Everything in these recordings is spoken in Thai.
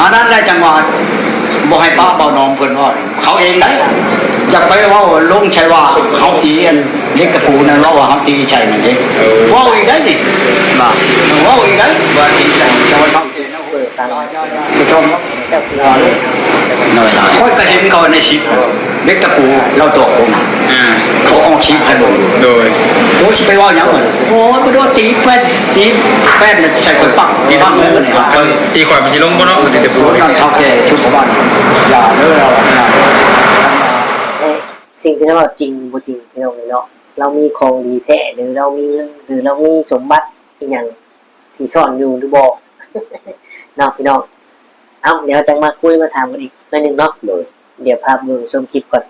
อันนั้นแหละจังหวะบ่ให้ป้าเบาน้องเพิ่นว่าเขาเองได้อยากไปว่าลงชัยว่าเขาตีอันเล็กกระปูนั่นว่าเขาตีชัยนั่นเองว่าอีกได้ดิบ่ว่าอีกได้ว่าตีชัยจะว่าต้องตีนะเออตามผู้ชมเจ้าคือเลยน้อยค่อยก็เห็นเขาในชีพเล็กกระปูเราตกผมเขาเอาชีพให้ลงโดยโอ้ชิไปว่าอย่างไรโอ้ยไปโดนตีแป้นใส่คนปักตีปักเลยเนี่ยตีขวาไปชิลงบ่เนาะตีตะปูนั่นเท่าแก่ชุดของบ้านอย่าเด้อเราสิ่งที่เราจริงบ่จริงพี่น้องเนาะเรามีของดีแท้หรือเรามีเงินหรือเรามีสมบัติอย่างที่ซ่อนอยู่หรือบ่เนาะพี่น้องเดี๋ยวจังมาคุยมาถามกันอีกหน่อยนึงเนาะเดี๋ยวพาดูชมคลิปก่อน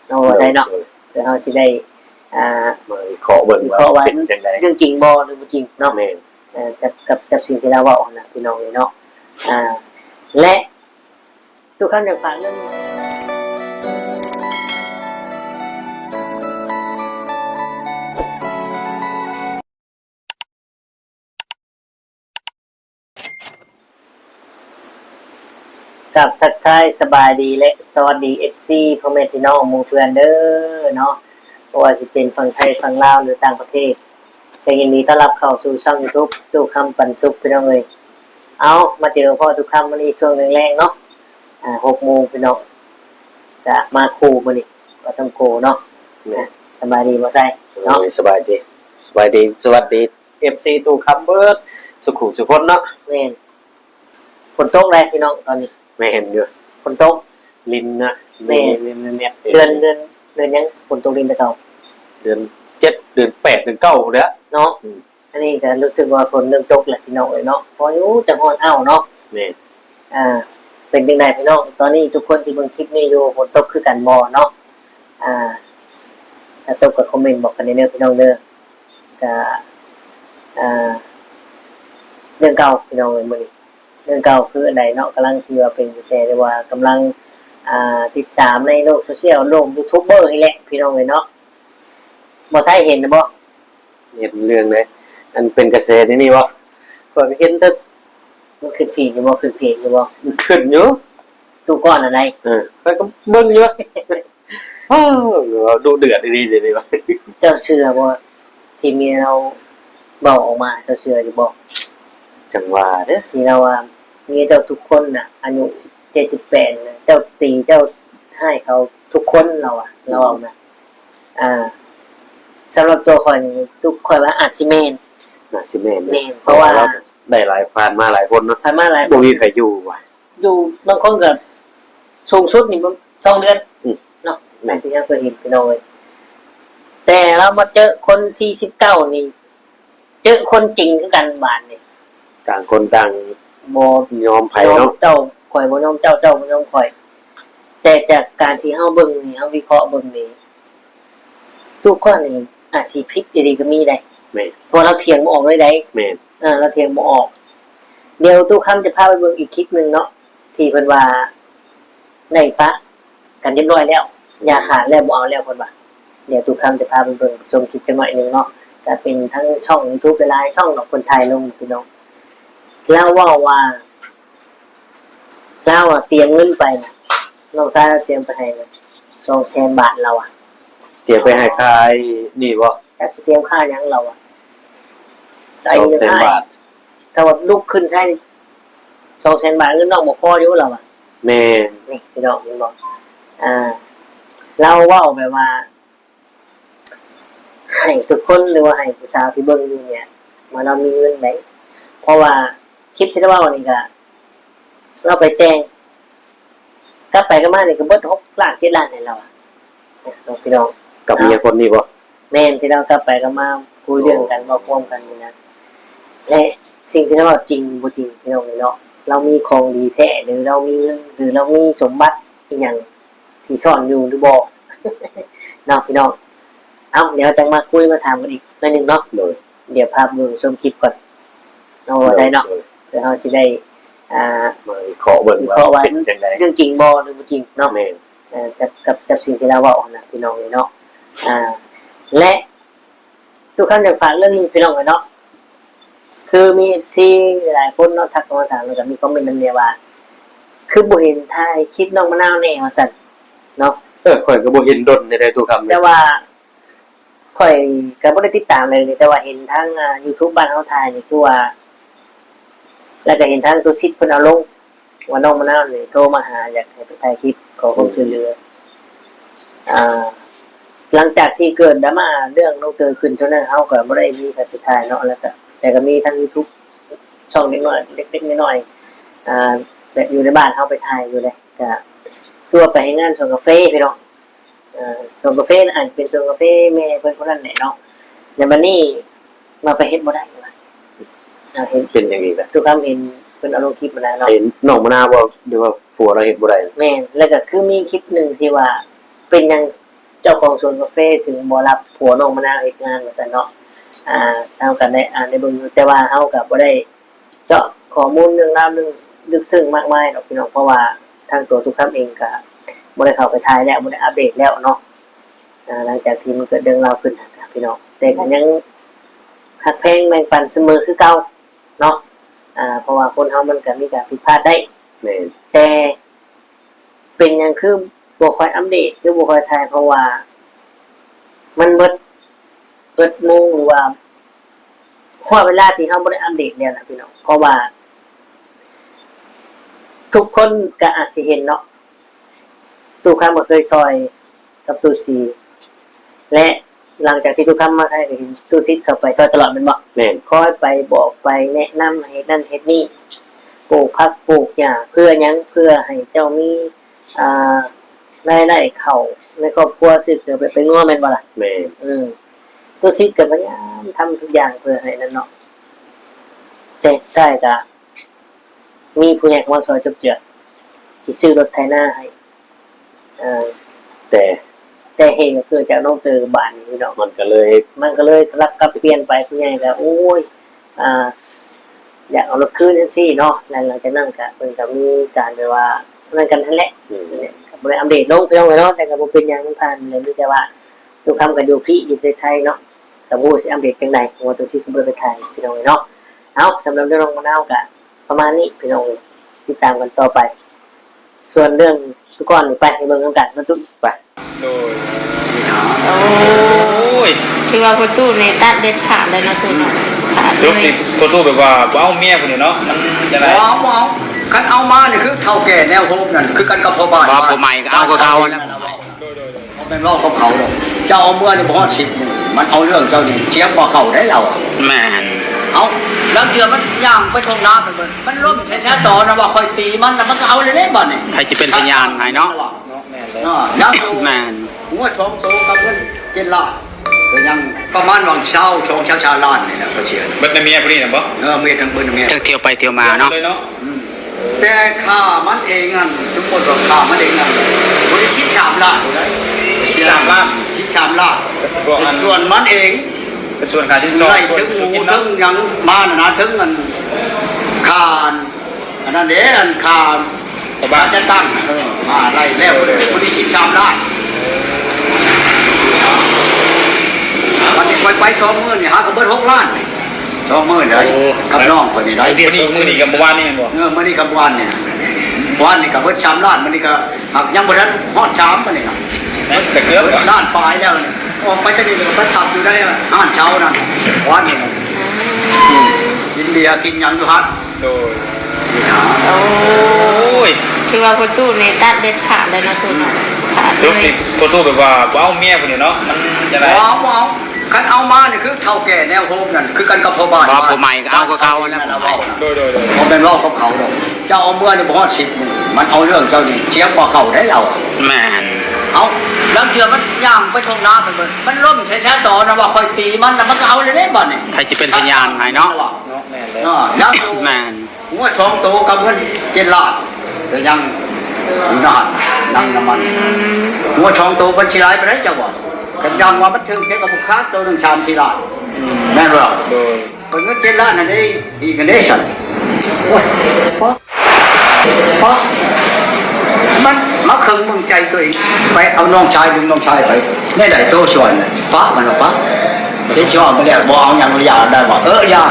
เนาะใช่เนาะเดี๋ยวเราสิได้ขอเบิ่งว่าเป็นจังได๋เรื่องจริงบ่หรือบ่จริงเนาะจะกับสิ่งที่เราเว้านะพี่น้องเนาะและทุกครั้งอยากฝากเรื่องกับทักทายสบายดีและสวัสดี FC พ่อแม่พี่น้องหมู่เพื่อนเด้อเนาะบ่ว่าสิเป็นฝั่งไทยฝั่งลาวหรือต่างประเทศก็ยินดีต้อนรับเข้าสู่ช่อง YouTube ตู้คำปันสุขพี่น้องเอ้ยเอามาเจอพ่อทุกคำมื้อนี้ช่วงแรงๆเนาะ6 โมงพี่น้องจะมาคู่มื้อนี้ก็ต้องโกเนาะสบายดีบ่ใช่เนาะสบายดีสวัสดี FC ตู้คำเบิดสุขุสุคนเนาะแม่นฝนตกเลยพี่น้องตอนนี้ไม่เห็นอยู่ฝนตกลินนะลินเนี่ยเดือนยังฝนตกลินแต่เก่าเดือน7เดือน8เดือน9เด้อเนาะอันนี้ก็รู้สึกว่าฝนเริ่มตกแหละพี่น้องเอ้ยเนาะพออยู่จังฮ้อนอ้าวเนาะนี่เป็นจังได๋พี่น้องตอนนี้ทุกคนที่เบิ่งคลิปนี้อยู่ฝนตกคือกันบ่เนาะถ้าตกก็คอมเมนต์บอกกันเด้อพี่น้องเด้อก็เรื่องเก่าพี่น้องเอ้ยมื้อนี้เรื่องเก่าคืออันใดเนาะกำลังที่ว่าเป็นแชร์ได้ว่ากำลังติดตามในโลกโซเชียลโลกยูทูบเบอร์นี่แหละพี่น้องเอ้ยเนาะบ่ใช่เห็นนะบ่เห็นเรื่องเลยอันเป็นกระแสนี่บ่ก็เห็นแต่มันขึ้นฟีดอยู่บ่ขึ้นเพจอยู่บ่ขึ้นอยู่ตู้ก้อนอะไรก็เบิ่งอยู่ดูเดือดดีๆเลยว่าเจ้าเชื่อบ่ที่มีเราเว้าออกมาเจ้าเชื่ออยู่บ่จังว่าเด้อที่เราว่ามีเจ้าทุกคนน่ะอายุ78น่ะเจ้าตีเจ้าให้เขาทุกคนเราเอานะสำหรับตัวข่อยนี่ทุกคนว่าอาจสิแม่นเพราะว่าได้หลายผ่านมาหลายคนเนาะผ่านมาหลายบ่มีใครอยู่ว่ะอยู่บางคนก็สูงสุดนี่บ่2 เดือนเนาะนั่นที่เราเคยเห็นพี่น้องเอ้ยแต่เรามาเจอคนที่19นี่เจอคนจริงคือกันบาดนี่ต่างคนต่างบ่ยอมไผเนาะเจ้าข่อยบ่ยอมเจ้าบ่ยอมข่อยแต่จากการที่เฮาเบิ่งนี่เฮาวิเคราะห์เบิ่งนี่ทุกคนนี่อาจสิผิดดีๆก็มีได้แม่นเพราะเราเถียงบ่ออกเลยได้แม่นเราเถียงบ่ออกเดี๋ยวตู้คำจะพาไปเบิ่งอีกคลิปนึงเนาะที่เพิ่นว่าได้ปะกันเรียบร้อยแล้วยาขาดแล้วบ่เอาแล้วเพิ่นว่าเดี๋ยวตู้คำจะพาไปเบิ่งชมคลิปจังหน่อยนึงเนาะก็เป็นทั้งช่อง YouTube หลายช่องของคนไทยลงพี่น้องแล้วว่าเราเตรียมเงินไปนะน้องชายเราเตรียมไปให้200,000 บาทเราเตรียมไปให้ใครนี่บ่จักสิเตรียมค่าหยังเรา200,000 บาทถ้าว่าลุกขึ้นใช้200,000 บาทเงินน้องบ่พออยู่เราแม่นี่พี่น้องมันบอกเราเว้าแบบว่าให้ทุกคนหรือว่าให้ผู้สาวที่เบิ่งอยู่เนี่ยมาเรามีเงินได้เพราะว่าคลิปที่เราเว้านี่ก็เราไปแต่งกลับไปก็มานี่ก็เบิด6 ล้าน7 ล้านให้เราพี่น้องกับเมียคนนี้บ่แม่นที่เรากลับไปก็มาคุยเรื่องกันเว้าร่วมกันนี่นะและสิ่งที่เราจริงบ่จริงพี่น้องเนาะเรามีของดีแท้หรือเรามีเงินหรือเรามีสมบัติอีหยังที่ซ่อนอยู่หรือบ่เนาะพี่น้องเดี๋ยวจังมาคุยมาถามกันอีกหน่อยนึงเนาะเดี๋ยวพาดูชมคลิปก่อนเนาะว่าใช่เนาะเดี๋ยวเฮาสิได้ขอเบิ่งว่าเป็นจังได๋เรื่องจริงบ่หรือบ่จริงเนาะจะกับสิ่งที่เราเว้านะพี่น้องเนาะและทุกครั้งอยากฝากเรื่องนึงพี่น้องเนาะคือมี FC หลายคนเนาะทักมาถามแล้วก็มีคอมเมนต์นำเนี่ยว่า คือบ่เห็นถ่ายคลิปน้องมะนาวแน่ว่าซั่นเนาะ ข่อยก็บ่เห็นดนในตู้คำ แต่ว่าข่อยก็บ่ได้ติดตามเลยนี่แต่ว่าเห็นทางYouTube บ้านเฮาถ่ายนี่คือว่าแล้วก็เห็นทางตัวซิดเพิ่นเอาลงว่าน้องมะนาวนี่โทรมาหาอยากให้ไปถ่ายคลิปขอความช่วยเหลือหลังจากที่เกิดดราม่าเรื่องน้องเตยขึ้นเท่านั้นเฮาก็บ่ได้มีการถ่ายเนาะแล้วก็แต่ก็มีทาง YouTube ช่องเล็กๆน้อยๆแบบอยู่ในบ้านเฮาไปถ่ายอยู่เลยก็คือว่าไปให้งานชงกาแฟพี่น้องชงกาแฟอาจจะเป็นชงกาแฟแม่เพิ่นคนนั้นแหละเนาะแต่บัดนี้มาไปเฮ็ดบ่ได้ว่าเห็น เป็นอย่างนี้แหละ ทุกคำเห็นเพิ่นเอาลงคลิปมาแล้วเนาะ เห็นน้องมะนาวบ่หรือว่าผัวเราเฮ็ดบ่ได้ แม่นแล้วก็คือมีคลิปหนึงที่ว่าเป็นหยังเจ้าของสวนกาแฟซึ่งบ่รับผัวน้องมะนาวเฮ็ดงานว่าซั่นเนาะเฮาก็ได้อ่านได้เบิ่งอยู่แต่ว่าเฮาก็บ่ได้เจาะข้อมูลเรื่องราวเรื่องลึกซึ้งมากมายดอกพี่น้องเพราะว่าทางตัวทุกคำเองก็บ่ได้เข้าไปถ่ายแล้วบ่ได้อัปเดตแล้วเนาะหลังจากที่มันเกิดเรื่องราวขึ้นนะครับพี่น้องแต่ก็ยังฮักแพงแบ่งปันเสมอคือเก่าเนาะเพราะว่าคนเฮามันก็มีการผิดพลาดได้ แม่น แต่เป็นหยังคือบ่ค่อยอัปเดตคือบ่ค่อยถ่ายเพราะว่ามันเบิดโมงหรือว่าพอเวลาที่เฮาบ่ได้อัปเดตแล้วนะพี่น้องเพราะว่า ทุกคนก็อาจสิเห็นเนาะตู้คำก็เคยซอยกับตู้ซีและหลังจากที่ตู้คำมาให้ก็เห็นตู้ซิดเข้าไปซอยตลอดแม่นบ่ แม่น คอยไปบอกไปแนะนำให้นั่นเฮ็ดนี่ปลูกผักปลูกหญ้าเพื่อหยังเพื่อให้เจ้ามีรายได้เข้าในครอบครัวซื้อเกือไปงัวแม่นบ่ล่ะ แม่น ตู้ซิดก็พยายามทำทุกอย่างเพื่อให้นั่นเนาะแต่สุดท้ายก็มีผู้ใหญ่เข้ามาซอยจบเจือสิซื้อรถไถนาให้แต่แต่เหตุก็เกิดจากน้องเตอบ้านนี่พี่น้อง มันก็เลย รับกับเปลี่ยนไปผู้ใหญ่ก็โอ้ยอยากเอารถคืนจังซี่เนาะแล้วหลังจากนั้นก็เพิ่นก็มีการแบบว่านั่นกันนั่นแหละก็บ่ได้อัปเดตลงพี่น้องเนาะแต่ก็บ่เป็นหยังมันผ่านเลยมีแต่ว่าทุกคำก็อยู่พี่อยู่ในไทยเนาะก็บ่รู้สิอัปเดตจังได๋เพราะว่าตัวสิก็บ่ได้ไปไทยพี่น้องเนาะเอาสำหรับเรื่องน้องมะนาวก็ประมาณนี้พี่น้องติดตามกันต่อไป ส่วนเรื่องทุกคนนี่ไปเบิ่งนำกันมันทุกไป โดย โอ้ โอ้ย คือว่าประตูนี่ตัดเด็ดขาดเลยนะตัวเนาะขาด สรุปนี่ตัวตู้แบบว่าบ่เอาเมียคนนี้เนาะมันจะได้ บ่เอาคันเอามานี่คือเท่าแก่แนวโฮมนั่นคือกันกับพ่อบ้าน ว่าผู้ใหม่ก็เอากับเขานะ เขาเป็นว่าเขาดอกเจ้าเอาเมื่อนี่บ่ฮอด10มื้อมันเอาเรื่องเจ้านี่เชียงบ่เข้าได้เรา แม่น เอาแล้วเถื่อมันย่างไปทงน้ำมันล้มแช่ๆต่อนะว่าคอยตีมันแล้วมันก็เอาเลยได้บ่นี่ ใครจะเป็นพยานให้เนาะ ยังอยู่ แม่น หัวชมโตกับเงิน7 ล้านก็ยังประมาณวังเช้าชงเช้าล้านนี่นะเขาเชียร์ เบิดในเมียคนนี้น่ะบ่ เมียทั้งเบิ้นเมีย จักเที่ยวไปเที่ยวมาเนาะ เลยเนาะ แต่ค่ามันเองอ่ะทุกคนบอกค่ามันเองอ่ะบริษัท13 ล้านอยู่ได้ 13 ล้าน 13 ล้านเป็นส่วนมันเอง เป็นส่วนค่าชิ้นซอย ไล่ถึงหมูถึงยังมานะถึงมันค่าอันนั้นเด้อันค่าบ้านจะตั้งมาไล่แล้วบริษัท13 ล้านวันนี้ไปชมมื้อนี่หาก็เบิด6 ล้านนี่ชมมื้อเลยกับน้องคนนี้ได้ มื้อนี้กับเมื่อวานนี่แม่นบ่ มื้อนี้กับวันนี่วันนี้ก็เบิด3 ล้านมื้อนี้ก็ยังบ่ทันฮอด3มื้อนี้น่ะ แต่เกือบ เบิดล้านปลายแล้วนี่ออกไปจะนี่ก็ไปทับอยู่ได้อาหารเช้านั่นวันนี้กินเบียร์กินหยังอยู่ฮั่น โดย นี่นะ โอ้ โอ้ย คือว่าประตูนี่ตัดเด็ดขาดเลยนะตัวเนาะขาด สรุปนี่ตัวตู้แบบว่าบ่เอาเมียคนนี้เนาะมันจะได้ บ่เอาคันเอามานี่คือเท่าแก่แนวโฮมนั่นคือกันกับพ่อบ้าน ว่าผู้ใหม่ก็เอากับเขานะ โดย เขาเป็นว่าเขาดอกเจ้าเอาเมื่อนี่บ่ฮอด10มื้อมันเอาเรื่องเจ้านี่เชียงบ่เข้าได้เรา แม่น เอาแล้วเถื่อมันย่างไปทงน้ำมันล้มแช่ๆต่อนะว่าคอยตีมันแล้วมันก็เอาเลยได้บ่นี่ ใครจะเป็นพยานให้เนาะ แม่นเลย ยังอยู่ แม่น หัวชมโตกับเงิน7 ล้านแต่ยังอยู่นานนั่งน้ำมันหัวชมโตบัญชีรายไปได้จังหวะกันยังว่ามันถึงเท่ากับบุคคลตัวหนึ่งชาม4 ล้านแม่นบ่ โดย เป็นเงิน7 ล้านนั่นเองอีกกันได้สั่นโอ้ยป๊อมันมาเครื่องมึงใจตัวเองไปเอาน้องชายดึงน้องชายไปได้ได้โตชวนป๊ามันว่าป๊าเจ๊ชอบมาแล้วบ่เอาหยังระยะได้บ่อย่า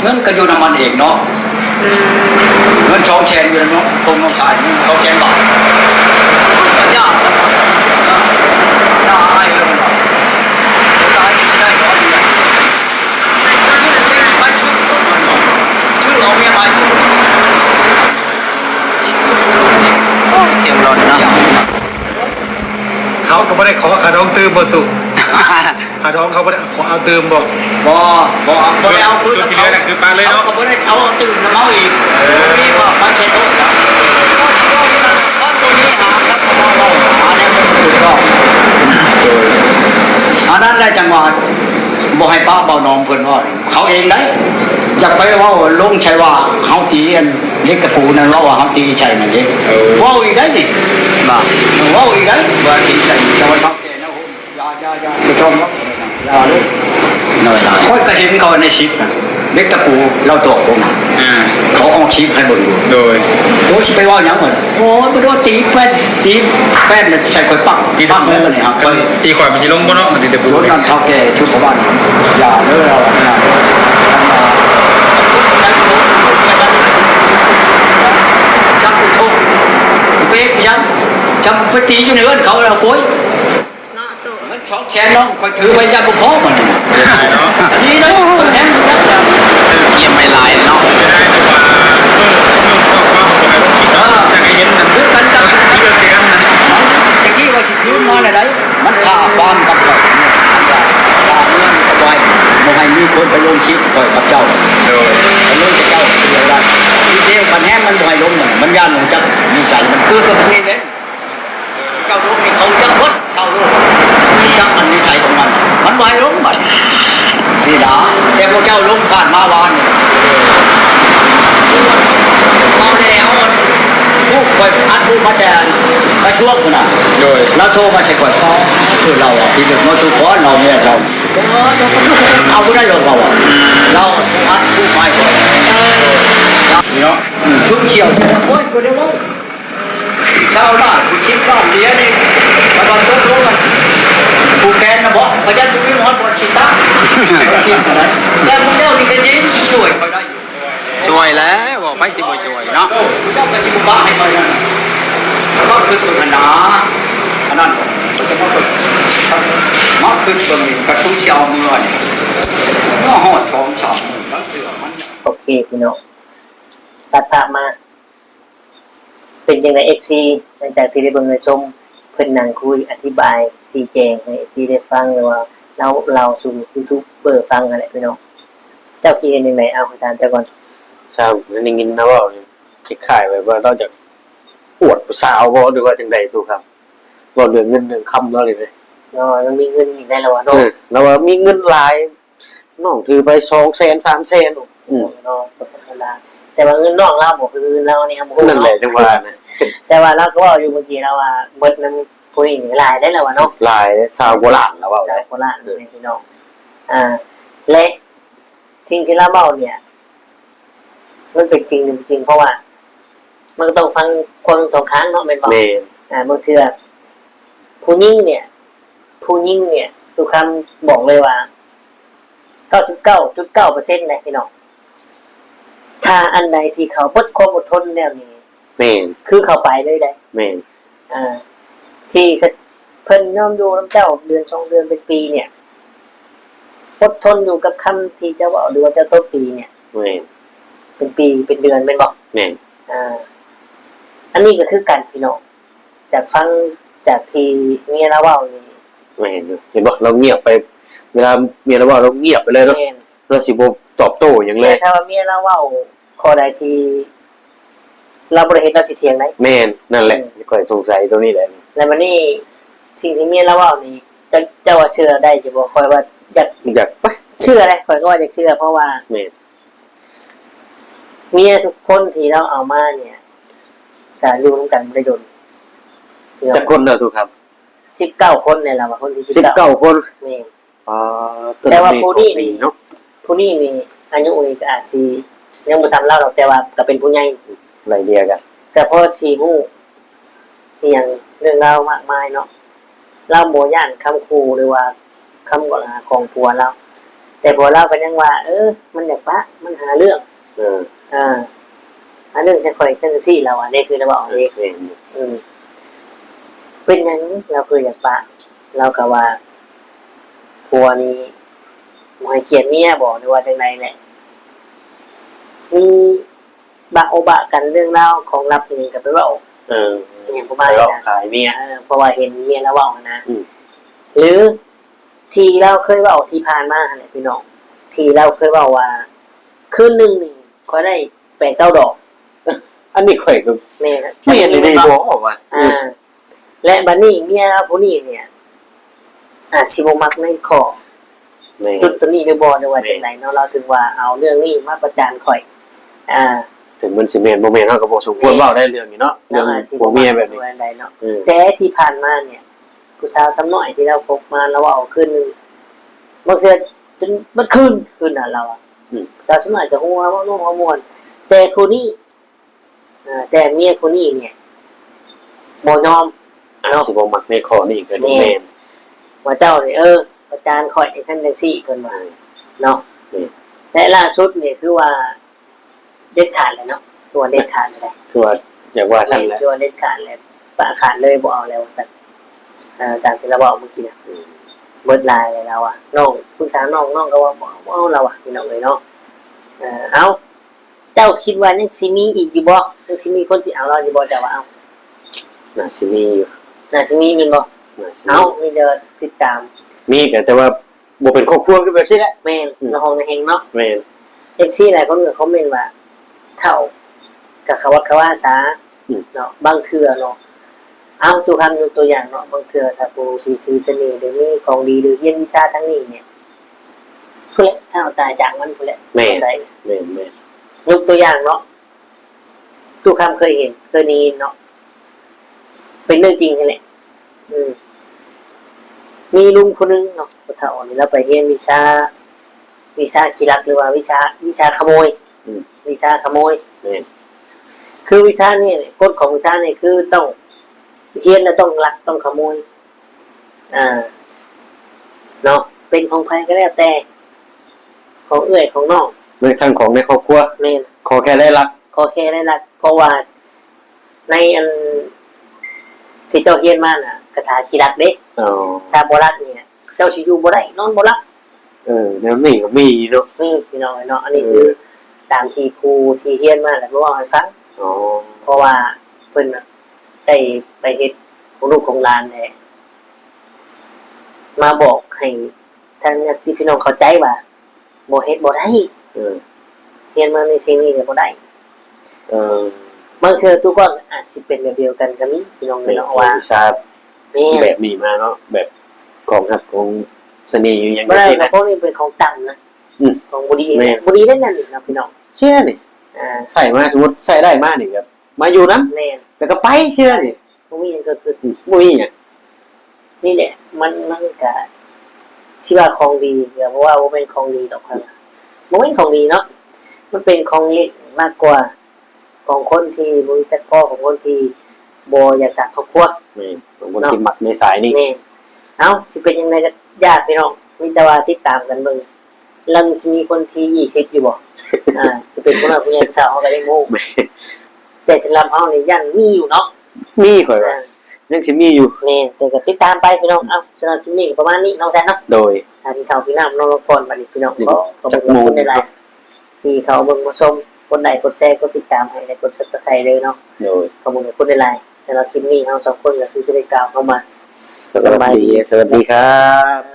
เงินก็อยู่น้ำมันเองเนาะ เงิน2แสนอยู่เนาะทงน้องชาย2แสนบาทยากน่าอายเลยมันตายที่ได้ก็ดีไปชื่อเอาเมียมาอยู่ เสียงร้อนเนาะ เขาก็ไม่ได้ขอขาดองตื่มบ่ตุขาดองเขาไม่ได้ขอเอาตื่มบ่ บ่ได้เอาคืน ส่วนที่เหลือนั่นคือปลาเลยเนาะ เขาบ่ได้เอาตื่นมาอีกมีว่ามาใช้โทษนะก็ตัวนี้หาครับเราหาเนี่ยถูกต้องอันนั้นได้จังหวะบ่ให้ป้าเบาน้องเพิ่นว่าเขาเองได้อยากไปว่าลงชัยว่าเฮาตีอันเล็กกระปูนั่นว่าเฮาตีชัยนั่นเองว่าอีกได้ดิบ่ว่าอีกได้ว่าตีชัยจะว่าเฮาแก่นะโหอย่าไม่ต้องอย่าเลยน้อยๆค่อยก็เห็นเขาในชิปนะเล็กกระปูเราตกผมเขาเอาชิปให้บนอยู่ โดย โอ้ยไปว่าอย่างเหมือนโอ้ยไปโดนตีแป้นเนี่ยใส่ข่อยปักปักเลยมันเนี่ยครับข่อย ตีข่อยมันสิลงบ่เนาะมันตีแต่ปู รถนั่นเท่าแก่ชุดประมาณอย่าเด้อเราอย่าจับโทษเป๊กยังจับไปตีอยู่ในเอื้อนเขาเราโวย เนาะตู้ มันช็อกแขนน้องข่อยถือไปยาบุพเพมันนี่ เนาะ อันนี้นะแหงยักษ์ เกียมไม่ลายเนาะ ไม่ได้แต่ว่าแต่ก็เห็นนั่นคือกันจังที่เกิดกันนั่น ตะกี้ว่าสิคืนมาเลยได้มันฆ่าความกับข่อยเนี่ยฆ่าเงินกับไว้บ่ให้มีคนไปลงชิปข่อยกับเจ้า โดย มันลงจะเจ้าเดียวได้ที่เดียวมันแห้งมันบ่อยลงมันย่านลงจักมีใส่มันคือกับนี่เด้เจ้าลูกนี่เขาจักพดเจ้าลูกจักมันนิสัยของมันบ่อยลงบัดสิดาแต่พวกเจ้าลงผ่านมาวานนี่เอาแล้วผู้คอยอัดผู้มาแต่กระช่วงคนน่ะ โดย แล้วโทรมาใช่ก่อนคือเราอ่ะที่เด็กมาสุขอเราเนี่ยเราเอาไม่ได้หรอกเราอ่ะเราอัดผู้ไปก่อน เนาะ ชุดเฉียวโอ้ยกูเดี๋ยวว่าชาวบ้านกูชิปบ้านเลี้ยนี่กำลังต้นลงกันกูแกนนะบอกพยัญชนะวิมลบนชิตาแต่พวกเจ้านี่ก็ยิ้มช่วยเขาได้ ช่วยแล้วบอกไปสิบ่ช่วยเนาะ เจ้าก็ชิบบ้าให้ไปนั่นก็คือตัวขนาอันนั้นมาคือตัวนี้กระตุ้นเชียวมือเนี่ยก็หอดชองชองมือแล้วเถื่อมัน โอเคพี่น้องตัดภาพมา เป็นยังไง FC หลังจากที่ได้เบิ่งได้ชมเพิ่นนั่งคุยอธิบายชี้แจงให้ FC ได้ฟังหรือว่าเราสู่ YouTube เปิดฟังกันแหละพี่น้องเจ้าคิดเห็นยังไงเอาตามเจ้าก่อน ใช่นั่นยินนะว่าคล้ายๆแบบว่าเราจะอวดผู้สาวบ่หรือว่าจังใดตู้ครับบ่เรื่องเงินเรื่องคำเนาะเลย เนาะมันมีเงินอีกได้แล้ววะ เอ เนาะ อแล้วว่ามีเงินหลายน้องถือไป200,000 300,000เนาะธรรมดาแต่ว่าเงินน้องเราบ่คือเรานี่ครับบ่ นั่นแหละจังว่านะ แต่ว่าเราก็ว่าอยู่เมื่อกี้เราว่าเบิดนำผู้หญิงหลายได้แล้ววะเนาะ หลายสาวโบราณแล้วว่า ชาวโคราชนี่พี่น้องและสิ่งที่เราเล่าเนี่ย มันเป็นจริงหรือจริงเพราะว่า มันก็ต้องฟังคนสองครั้งเนาะเป็นบอก แม่น บางเทื่อผู้ยิ่งเนี่ยทุกคำบอกเลยว่า 99.9% เลยพี่น้องถ้าอันใดที่เขาพดความอดทนแนวนี้ แม่น คือเขาไปเลยได้ แม่น ที่เพิ่นย่อมอยู่น้ำเจ้าเดือน2 เดือนเป็นปีเนี่ยอดทนอยู่กับคำที่เจ้าว่าหรือว่าเจ้าต้นปีเนี่ย แม่น เป็นปีเป็นเดือนเป็นบอก แม่น อันนี้ก็คือกันพี่น้องจากฟังจากที่เมียเราเว้านี่ แม่นเห็นบ่เราเงียบไป เวลาเมียเราว่าเราเงียบไปเลยเนาะ แม่น เราสิบ่ตอบโต้หยังเล แต่ ย ถ้าว่าเมียเราเว้าข้อใดที่เราบ่ได้เห็นเราสิเถียงได้ แม่นนั่นแหละค่อยสงสัยตรงนี้แหละ แล้วมันนี่สิ่งที่เมียเราเว้านี่เจ้าว่าเชื่อได้จะบ่ค่อยว่าอยาก อยากไป เชื่อเลยข่อยก็ว่าอยากเชื่อเพราะว่า แม่น เมียทุกคนที่เราเอามาเนี่ยก็อยู่ร่วมกันบ่ได้โดน จักคนเนาะทุกครับ 19 คนเนี่ยแหละว่าคนที่19 19คน แม่น อ่า แต่ว่าผู้นี้นี่ เนาะ ผู้นี้นี่อายุนี่ก็อาจสิยังบ่ซ้ำเราหรอกแต่ว่าก็เป็นผู้ใหญ่ ไรเดียกัน ก็พอสิฮู้อีหยังเรื่องราวมากมายเนาะเราบ่ย่านคำคูหรือว่าคำกล่าวหาของผัวเรา แต่ผัวเราก็ยังว่า มันอยากปะมันหาเรื่อง เออ อ่า อันนึงจะคอยจังซี่เราอันนี้คือเราบอกอันนี้ แม่น เป็นหยังเราคืออยากปะเราก็ว่าผัวนี่บ่ให้เกียรติเมียบอกหรือว่าจังไดแหละมีบะโอบะกันเรื่องราวของลับนี่ก็ไปเว้า อย่างประมาณ เรา นั้น ขายเมีย เพราะว่าเห็นเมียแล้วเว้านะ อืม หรือที่เราเคยเว้าที่ผ่านมาหั่นแหละพี่น้องที่เราเคยเว้าว่าคืนนึงนี่ก็ได้8-9 ดอก อันนี้ข่อยก็ แม่นะ เมียได้บอกว่า และบัดนี้เมียเราผู้นี้เนี่ยอาจสิบ่มักในข้อ แม่ จุดตัวนี้หรือบ่หรือว่าจังไดเนาะเราถึงว่าเอาเรื่องนี้มาประจานข่อย ถึงมันสิแม่นบ่แม่นเฮาก็บ่สมควรเว้าได้เรื่องนี้เนาะเรื่องผัวเมียแบบนี้ ใดเนาะแต่ที่ผ่านมาเนี่ยผู้สาวซ้ำหน่อยที่เราพบมาแล้วว่าเอาคืนนึงบางเทื่อจนมันคืนน่ะเราอ่ะสาวซ้ำหน่อยก็หัวว่าน้องหัวม่วนแต่ผู้นี้แต่เมียผู้นี้เนี่ยบ่ยอมเนาะ สิบ่มักในข้อนี้ก็แม่น ว่าเจ้านี่ประจานข่อยจังซี่เพิ่นว่าเนาะและล่าสุดนี่คือว่าเด็ดขาดเลยเนาะตัวเด็ดขาดเลย คือว่าอยากว่าซั่นแหละ ตัวเด็ดขาดเลยปะขาดเลยบ่เอาแล้วซั่นตามที่เราบอกเมื่อกี้นะเบิดลายเลยเราอ่ะน้องปรึกษาน้องก็ว่าบ่เอาเราอ่ะพี่น้องเลยเนาะเอาเจ้าคิดว่ายังสิมีอีกอยู่บ่ยังสิมีคนสิเอาเราอยู่บ่เจ้าว่าเอา น่าสิมีอยู่ น่าสิมีแม่นบ่ น่าสิ เอามีเดี๋ยวติดตาม มีก็แต่ว่าบ่เป็นครอบครัวคือแบบนี้แหละ แม่นละห้องในแห่งเนาะ แม่น FC หลายคนก็คอมเมนต์ว่าเท่ากับคำว่าซาเนาะบางเทื่อเนาะเอาตัวคำยกตัวอย่างเนาะบางเทื่อถ้าผู้ที่ถือเสน่ห์หรือมีของดีหรือเรียนวิชาทั้งนี้เนี่ยพุ่นแหละถ้าเอาตายจากมันพุ่นแหละ แม่น ใส่ แม่นแม่น ยกตัวอย่างเนาะตัวคำเคยเห็นเคยได้ยินเนาะเป็นเรื่องจริงใช่ไหมมีลุงคนนึงเนาะผู้เฒ่านี่เราไปเรียนวิชาขี้ลักหรือว่าวิชาขโมยวิชาขโมย แม่น คือวิชานี่กฎของวิชานี่คือต้องเรียนแล้วต้องลักต้องขโมยเนาะเป็นของใครก็แล้วแต่ของเอื้อยของน้อง ในทางของในครอบครัว แม่น ขอแค่ได้รัก ขอแค่ได้ลักเพราะว่าในอันที่เจ้าเรียนมาน่ะคาถาขี้รักเด้ อ๋อ ถ้าบ่รักเนี่ยเจ้าสิอยู่บ่ได้นอนบ่หลับ แล้วนี่ก็มีเนาะ นี่พี่น้องเนาะอันนี้คือตามที่ครูที่เรียนมาแล้วบ่ว่าให้ฟัง อ๋อ เพราะว่าเพิ่นน่ะได้ไปเฮ็ดของลูกของหลานแหละมาบอกให้ทางญาติพี่น้องเข้าใจว่าบ่เฮ็ดบ่ได้ เรียนมาในสิ่งนี้ก็บ่ได้บางเทื่อทุกคนอาจสิเป็นแบบเดียวกันก็มีพี่น้อง เป็น เนาะว่า วิชา แม่ แบบนี้มาเนาะแบบของครับของเสน่ห์อยู่อย่าง บ่ได้ นี้ นะ นะ เพราะนี่เป็นของต่ำนะ ของบ่ดี แม่ บ่ดีได้นั่นนี่นะพี่น้อง เชื่อนี่ใส่มาสมมติใส่ได้มานี่ครับมาอยู่นะ แม่น แล้วก็ไปเชื่อนี่ บ่มีหยังเกิดขึ้น บ่มีอ่ะ นี่แหละมันก็สิว่าของดีก็บ่ว่าบ่เป็นของดีดอกครับบ่เป็นของดีเนาะมันเป็นของเล็กมากกว่าของคนที่บ่รู้จักพ่อของคนที่บ่อยากสร้างครอบครัว นี่ของคนที่มักในสายนี่ แม่นเอ้าสิเป็นยังไงก็ญาติพี่น้องมีแต่ว่าติดตามกันเบิ่งแล้วมันสิมีคนที่20อยู่บ่จะเป็นผู้น้อยผู้ใหญ่ผู้เฒ่าเฮาก็ได้โง่แต่สำหรับเฮานี่ยันมีอยู่เนาะ มีข่อยว่ายังสิมีอยู่ แม่นแต่ก็ติดตามไปพี่น้องเอ้าสำหรับคลิปนี้ก็ประมาณนี้น้องแซนเนาะ โดย ที่เขาพี่น้ำน้องฟอนบัดนี้พี่น้อง นี่ ก็ขอบ จัก คุณ โมง คนหลายๆที่เขาเบิ่งมาชมคนใดกดแชร์กดติดตามให้และกด Subscribe เลยเนาะ โดย ขอบคุณคนหลายๆสำหรับคลิปนี้เฮาสองคนก็คือสิได้กล่าวเข้ามา สวัสดีครับ